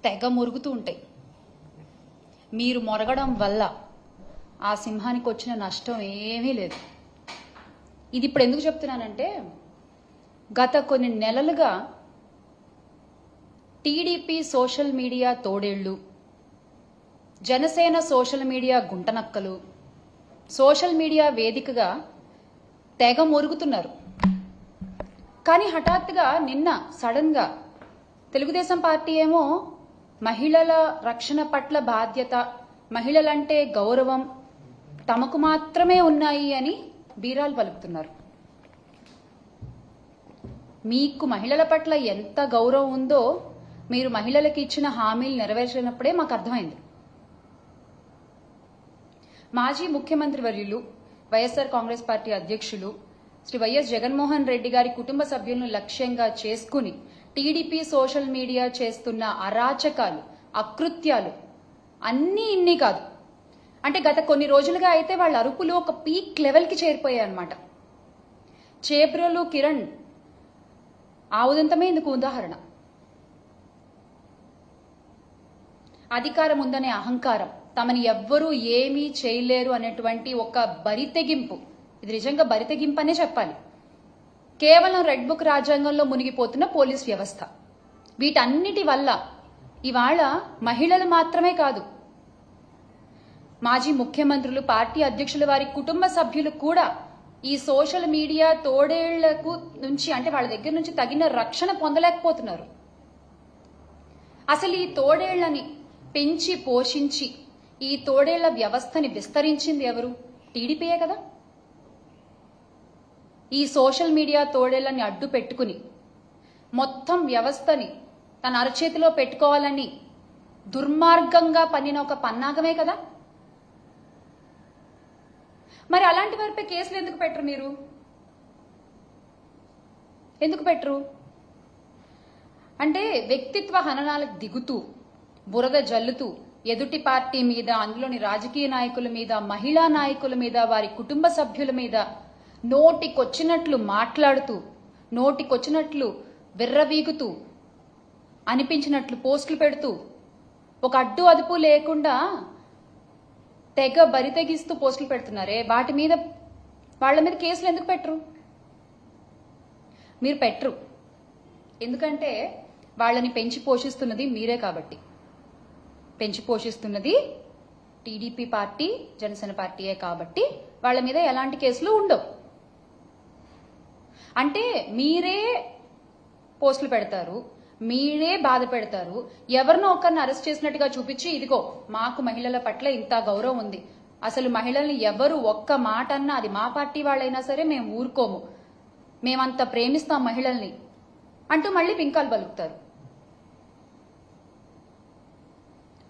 తెగ మురుగుతూ ఉంటాయి. మీరు మొరగడం వల్ల ఆ సింహానికి వచ్చిన నష్టం ఏమీ లేదు. ఇది ఇప్పుడు ఎందుకు చెప్తున్నానంటే, గత కొన్ని నెలలుగా టీడీపీ సోషల్ మీడియా తోడేళ్లు, జనసేన సోషల్ మీడియా గుంటనక్కలు సోషల్ మీడియా వేదికగా తెగ మురుగుతున్నారు. కానీ హఠాత్తుగా నిన్న సడన్గా తెలుగుదేశం పార్టీ ఏమో మహిళల రక్షణ పట్ల బాధ్యత, మహిళలంటే గౌరవం తమకు మాత్రమే ఉన్నాయి అని బీరాలు పలుకుతున్నారు. మీకు మహిళల పట్ల ఎంత గౌరవం ఉందో మీరు మహిళలకు ఇచ్చిన హామీలు నెరవేర్చినప్పుడే మాకు అర్థమైంది. మాజీ ముఖ్యమంత్రి వర్యులు, వైఎస్ఆర్ కాంగ్రెస్ పార్టీ అధ్యక్షులు శ్రీ వైఎస్ జగన్మోహన్ రెడ్డి గారి కుటుంబ సభ్యులను లక్ష్యంగా చేసుకుని టీడీపీ సోషల్ మీడియా చేస్తున్న అరాచకాలు, అకృత్యాలు అన్నీ ఇన్ని కాదు. అంటే గత కొన్ని రోజులుగా అయితే వాళ్ళ అరుపులు ఒక పీక్ లెవెల్కి చేరిపోయాయి అన్నమాట. చేబ్రోలు కిరణ్ ఆ ఉదంతమే ఇందుకు ఉదాహరణ. అధికారం ఉందనే అహంకారం, తమని ఎవ్వరూ ఏమీ చేయలేరు అనేటువంటి ఒక బరితెగింపు, ఇది నిజంగా బరితెగింపు అనే చెప్పాలి. కేవలం రెడ్ బుక్ రాజ్యాంగంలో మునిగిపోతున్న పోలీస్ వ్యవస్థ, వీటన్నిటి వల్ల ఇవాళ మహిళలు మాత్రమే కాదు, మాజీ ముఖ్యమంత్రులు, పార్టీ అధ్యక్షుల వారి కుటుంబ సభ్యులు కూడా ఈ సోషల్ మీడియా తోడేళ్లకు నుంచి, అంటే వాళ్ళ దగ్గర నుంచి తగిన రక్షణ పొందలేకపోతున్నారు. అసలు ఈ తోడేళ్లని పెంచి పోషించి ఈ తోడేళ్ల వ్యవస్థని విస్తరించింది ఎవరు? టీడీపీయే కదా. ఈ సోషల్ మీడియా తోడేళ్లని అడ్డు పెట్టుకుని మొత్తం వ్యవస్థని తన అరచేతిలో పెట్టుకోవాలని దుర్మార్గంగా పన్నిన ఒక పన్నాగమే కదా. మరి అలాంటి వారిపై కేసులు ఎందుకు పెట్టరు? మీరు ఎందుకు పెట్టరు? అంటే వ్యక్తిత్వ హననాలకు దిగుతూ, బురద జల్లుతూ ఎదుటి పార్టీ మీద, అందులోని రాజకీయ నాయకుల మీద, మహిళా నాయకుల మీద, వారి కుటుంబ సభ్యుల మీద నోటికొచ్చినట్లు మాట్లాడుతూ, నోటికొచ్చినట్లు విర్రవీగుతూ, అనిపించినట్లు పోస్టులు పెడుతూ, ఒక అడ్డు అదుపు లేకుండా తెగ బరితెగిస్తూ పోస్టులు పెడుతున్నారే, వాళ్ళ మీద కేసులు ఎందుకు పెట్టరు? మీరు పెట్టరు. ఎందుకంటే వాళ్ళని పెంచి పోషిస్తున్నది మీరే కాబట్టి. పెంచి పోషిస్తున్నది టీడీపీ పార్టీ, జనసేన పార్టీయే కాబట్టి వాళ్ళ మీద ఎలాంటి కేసులు ఉండవు. అంటే మీరే పోస్టులు పెడతారు, మీరే బాధ పెడతారు, ఎవరినో ఒకరిని అరెస్ట్ చేసినట్టుగా చూపించి, ఇదిగో మాకు మహిళల పట్ల ఇంత గౌరవం ఉంది, అసలు మహిళల్ని ఎవరు ఒక్క మాట అన్నా, అది మా పార్టీ వాళ్ళైనా సరే మేము ఊరుకోము, మేమంత ప్రేమిస్తాం మహిళల్ని అంటూ మళ్ళీ పింకాలు పలుకుతారు.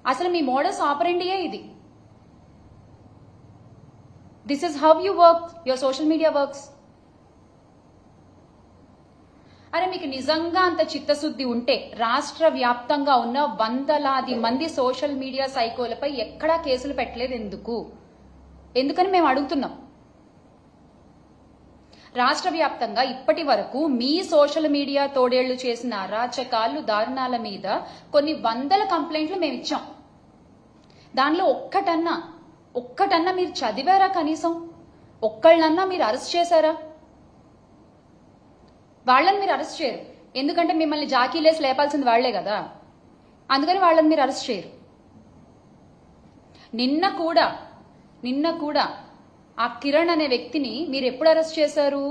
అసలు మీ మోడస్ ఆపరెండియే ఇది. This is how you work, your social media works. అరే మీకు నిజంగా అంత చిత్తశుద్ధి ఉంటే రాష్ట్ర వ్యాప్తంగా ఉన్న వందలాది మంది సోషల్ మీడియా సైకోలపై ఎక్కడా కేసులు పెట్టలేదు ఎందుకు? ఎందుకని మేము అడుగుతున్నాం. రాష్ట్ర వ్యాప్తంగా ఇప్పటి వరకు మీ సోషల్ మీడియా తోడేళ్లు చేసిన అరాచకాలు, దారుణాల మీద కొన్ని వందల కంప్లైంట్లు మేము ఇచ్చాం. దానిలో ఒక్కటన్నా మీరు చదివారా? కనీసం ఒక్కళ్ళన్నా మీరు అరెస్ట్ చేశారా? వాళ్ళని మీరు అరెస్ట్ చేయరు, ఎందుకంటే మిమ్మల్ని జాకీలేసి లేపాల్సింది వాళ్లే కదా, అందుకని వాళ్ళని మీరు అరెస్ట్ చేయరు. నిన్న కూడా ఆ కిరణ్ అనే వ్యక్తిని మీరు ఎప్పుడు అరెస్ట్ చేశారు?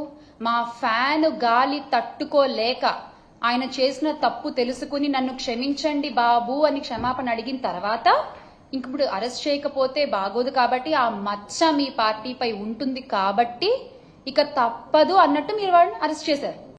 మా ఫ్యాన్ గాలి తట్టుకోలేక ఆయన చేసిన తప్పు తెలుసుకుని నన్ను క్షమించండి బాబు అని క్షమాపణ అడిగిన తర్వాత, ఇంకప్పుడు అరెస్ట్ చేయకపోతే బాగోదు కాబట్టి, ఆ మచ్చ మీ పార్టీపై ఉంటుంది కాబట్టి ఇక తప్పదు అన్నట్టు మీరు వాళ్ళని అరెస్ట్ చేశారు.